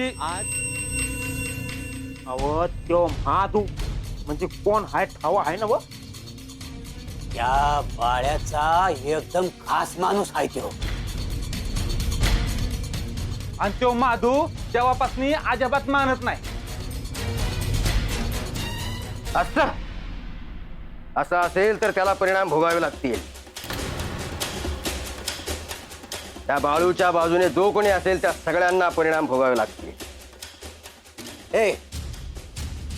आज अव त्यो महादू म्हणजे कोण हाय ठावा आहे ना व त्या बाळ्याचा एकदम खास माणूस आहे तो. आणि त्यो महादू तेव्हापासून अजिबात मानत नाही. असं असेल तर त्याला परिणाम भोगावे लागतील. त्या बाळूच्या बाजूने जो कोणी असेल त्या सगळ्यांना परिणाम भोगावे लागतील. ए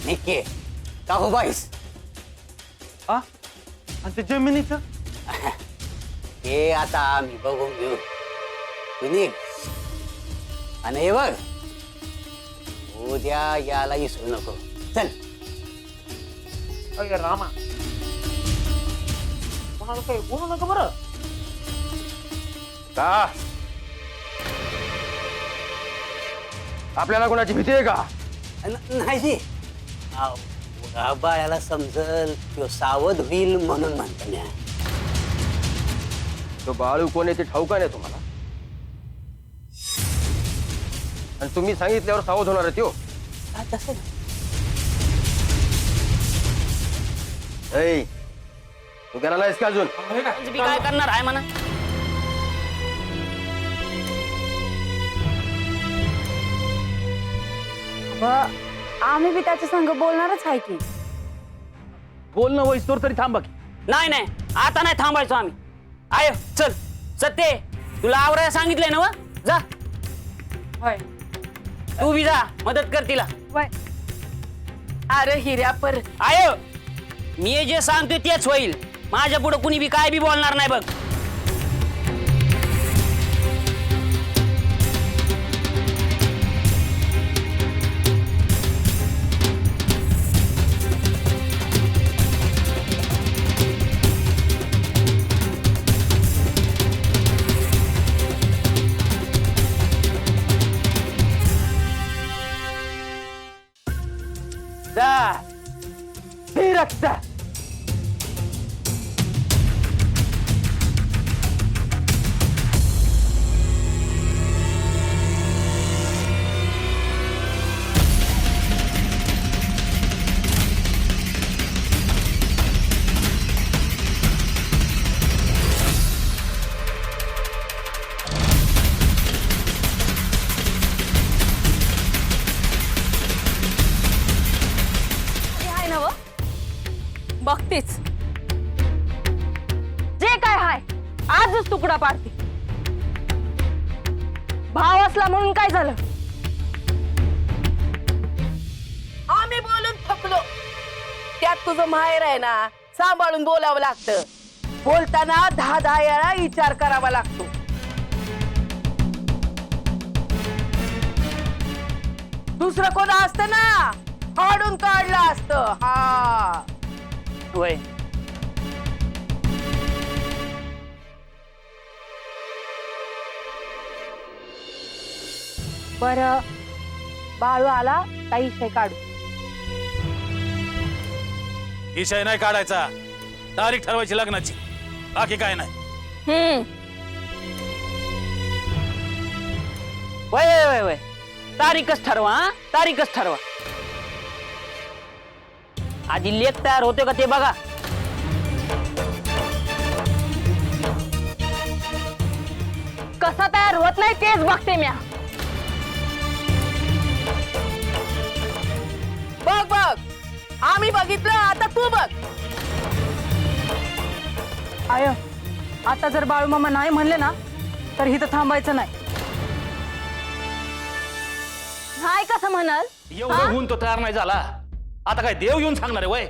निके का हो बाईस आणि ते जमिनीचं हे आता आम्ही बघून घेऊ. तुम्ही आणि हे बघ उद्या याला इसरू नको. चल अरे रामा कोणाला काही बोलू नका बरं. का आपल्याला कोणाची भीती आहे का? नाही जी बाळ्याला समजल तो सावध होईल म्हणून म्हणतो मी. तो बाळू कोण आहे ते ठाऊका नाही तुम्हाला? आणि तुम्ही सांगितल्यावर सावध होणार आहे त्यो. तसं ऐ, तू गेला नाहीस का अजून? मी काय करणार आहे म्हणा. आम्ही बी त्याच्या संग बोलणारच आहे की. बोलणं वयस्तोर तरी थांबा की. नाही नाही आता नाही थांबायचो आम्ही. आय चल सत्य तुला आवरायला सांगितलंय ना व जा. होय तू बी जा मदत कर तिला. होय. अरे हिऱ्या पर आय मी जे सांगतोय तेच होईल. माझ्या पुढे कुणी बी काय बी बोलणार नाही बघ. जा हे रक्त आहे ना व बघतेच जे काय हाय आजच तुकडा पाडते. भाव असला म्हणून काय झालं? आम्ही बोलून थकलो. त्यात तुझं माहेर आहे ना सांभाळून बोलावं लागतं. बोलताना 10 वेळा विचार करावा लागतो. दुसरं कोण असतं ना फाडून काढलं असतं. हा होय बर बाळू आला काही विषय काढू. विषय नाही काढायचा. तारीख ठरवायची लग्नाची. बाकी काय नाही. वय वय वय वय तारीखच ठरवा. हा तारीखच ठरवा. आधी लेख तयार होते का ते बघा. कसा तयार होत नाही तेच बघते म्या. बघ बघ आम्ही बघितलं आता तू बघ. आय आता जर बाळू मामा नाही म्हणले ना तर इथं थांबायचं नाही. नाही कसं म्हणाल? एवढं होऊन तो तयार नाही झाला. आता काय देव येऊन सांगणार आहे वय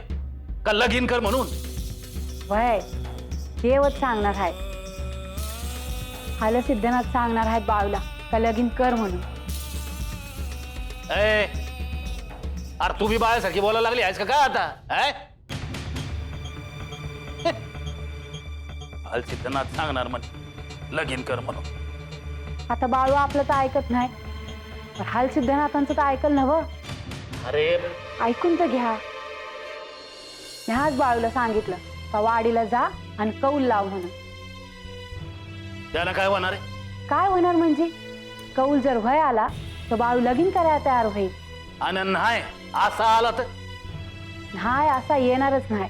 का लगीन कर म्हणून? वय देवच सांगणार आहे. हाल सिद्धनाथ सांगणार आहेत बाळूला का लगीन कर म्हणून. ए, अरे तू बी बाळासारखी बोलायला लागली आहेस का काय आता? हाल सिद्धनाथ सांगणार म्हणे लगीन कर म्हणून. आता बाळू आपलं तर ऐकत नाही. पण हाल सिद्धनाथांचं तर ऐकल नवं. अरे ऐकून तर घ्या. मी आज बाळूला सांगितलं का वाडीला जा आणि कौल लाव म्हणून. त्याला काय होणार आहे? काय होणार म्हणजे कौल जर व्हय आला तो बाळू लगीन करायला तयार होईल. आणि नाही असा आला तर नाही असा येणारच नाही.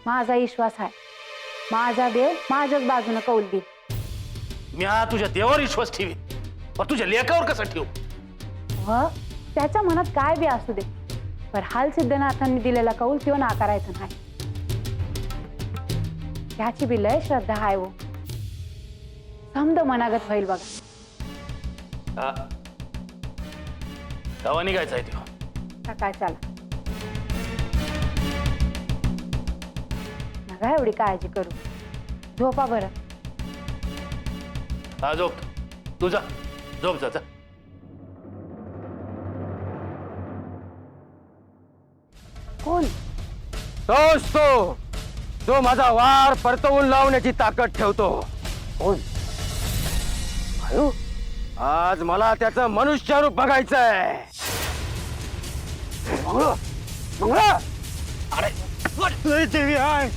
माझा विश्वास आहे. माझा देव माझ्याच बाजूने कौल देईल. मी हा तुझ्या देवावर विश्वास ठेवी पण तुझ्या लेखावर कसा ठेवू? व त्याच्या मनात काय बी असू दे, पण हाल सिद्धनाथांनी दिलेला कौल किंवा नाकारायचं नाही. त्याची बी लय श्रद्धा आहे वो. समद मनागत होईल बघा. हा. गावा निघायचा आहे तो. सकाळ चला. नका एवढी काळजी करू. झोपा बरं. हा झोप तू जा झोप जा जा. कोण? तोच तो जो माझा वार परतवून लावण्याची ताकद ठेवतो. कोण? बाळू? आज मला त्याचं मनुष्य रूप बघायचंय. मंगळू मंगळू अरे देवी आहे.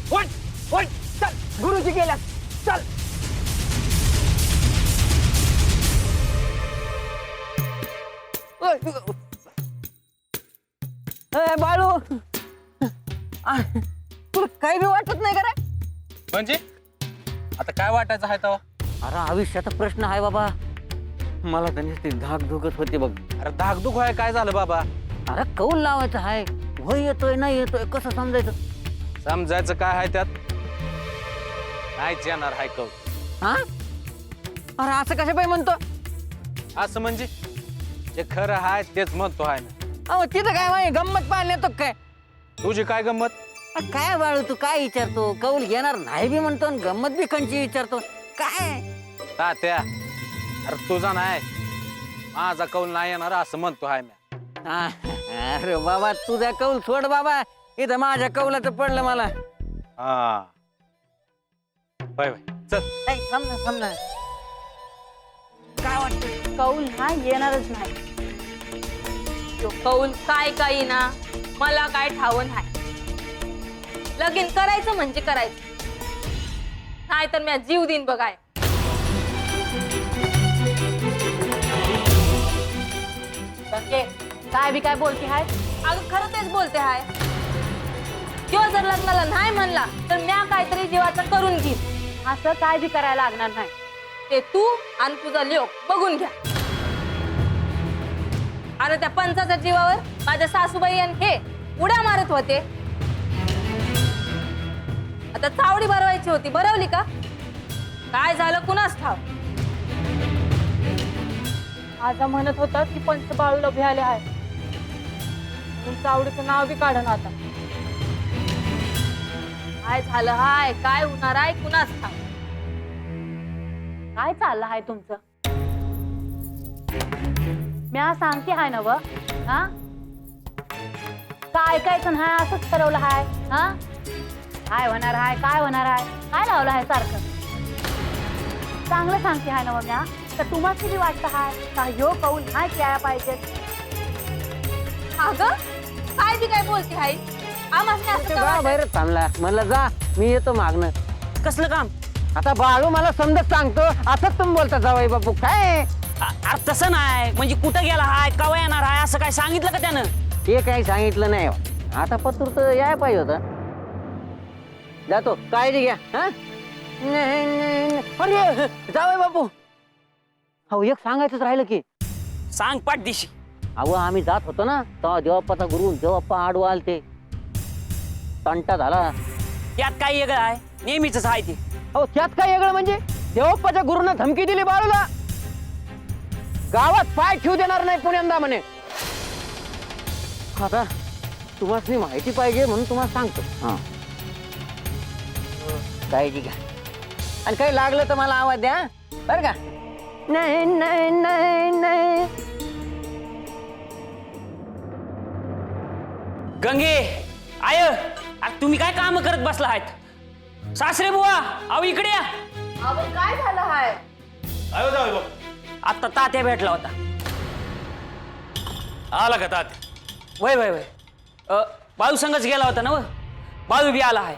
चल गुरुजी गेला चल. बाळू तुला काही बी वाटत नाही का रे? म्हणजे आता काय वाटायचं आहे तेव्हा? अरे आयुष्याचा प्रश्न आहे बाबा. मला तर नुसती धाक धुकत होती बघ. अरे धाकधूक व्हाय काय झालं बाबा? अरे कौल लावायचं आहे. होय येतोय नाही येतोय कसं समजायचं? समजायचं काय आहे त्यात? नाहीच येणार हाय कौ. हा अरे असं कसं पाहिजे म्हणतो? असं म्हणजे जे खरं आहे तेच म्हणतो आहे ना. अहो तिथं काय माहिती गंमत पाहिली येतो काय? तुझी काय गंमत? अरे काय बाळू तू काय विचारतो? कौल घेणार नाही बी म्हणतो आणि गंमत बी कंची विचारतो काय? तात्या अरे तुझा नाही माझा कौल नाही येणार असं म्हणतो आहे मी. हा, अरे बाबा तुझा कौल सोड बाबा. इथं माझ्या कौलाचं पडलं मला. हा बाय बाय चल. ऐ, थांब ना थांब ना. काय वाटतं? कौल हा येणारच नाही. तो कौल काय काही ना मला काय ठाव नाही. लगीन करायचं म्हणजे करायचं, नाही तर मी जीव देईन बघाय. काय बी काय बोलते हाय? अगं खरं तेच बोलते हाय. किंवा जर लग्नाला नाही म्हणला तर म्या काहीतरी जीवाचं करून घेईन. असं काय बी करायला लागणार नाही. ते तू आणि तुझा लोक बघून घ्या. अरे त्या पंचाच्या जीवावर माझ्या सासूबाई आणि हे उड्या मारत होते. आता चावडी भरवायची होती, भरवली का? काय झालं कुणास ठाव. आजा म्हणत होता की पंच बाळूला भ्याले आहे. तुमचं आवडीचं नाव बी काढ ना आता. काय झालं हाय, काय होणार आहे कुणास ठाव. काय चाललं आहे तुमचं? म्या सांगते हाय ना व. हा काय ऐकायचं नाही असंच ठरवलं हाय. हा काय होणार आहे काय होणार आहे काय लावलं आहे सारखं? चांगलं सांगते हाय ना व म्या. तर तुम्हाला किती वाटतं हाय का ह्यो कौल नाही यायला पाहिजे? अगं काय बी काय बोलते हाय. आम्हाला असं का वाटतं? बाहेर थांबला म्हणलं जा मी येतो मागणं. कसलं काम? आता बाळू मला समजत सांगतो असंच तुम्ही बोलता जावई बापू काय? अरे तसं नाही म्हणजे कुठं गेला हाय कवा येणार हाय असं काय सांगितलं का त्यानं? ते काही सांगितलं नाही. आता पत्र तर याय पाहिजे होतं. जातो काळजी घ्या. हा अरे जावई बापू हो एक सांगायचंच राहिलं की. सांग पाठदिशी. अहो आम्ही जात होतो ना तेव्हा देवाप्पाचा गुरु देवाप्पा आडवा आलते. तंटा झाला. त्यात काय वेगळं आहे? नेहमीच आहे ते. अहो त्यात काय वेगळं म्हणजे देवप्पाच्या गुरुनं धमकी दिली बाळूला. गावात पाय ठेवू देणार नाही पुण्यांदा म्हणे. आता तुम्हाला माहिती पाहिजे म्हणून तुम्हाला सांगतो. हा काळजी घ्या आणि काही लागलं तर मला आवाज द्या बरं का. नाही नाही नाही नाही. गंगे आय अरे तुम्ही काय काम करत बसला आहेत? सासरे बुवा अहो इकडे या. काय झालं हाय? आयो जाऊ बघ. आता तात्या भेटला होता. आला का तात्या? वय वय वय बाळू संगच गेला होता ना व. बाळू बी आला आहे.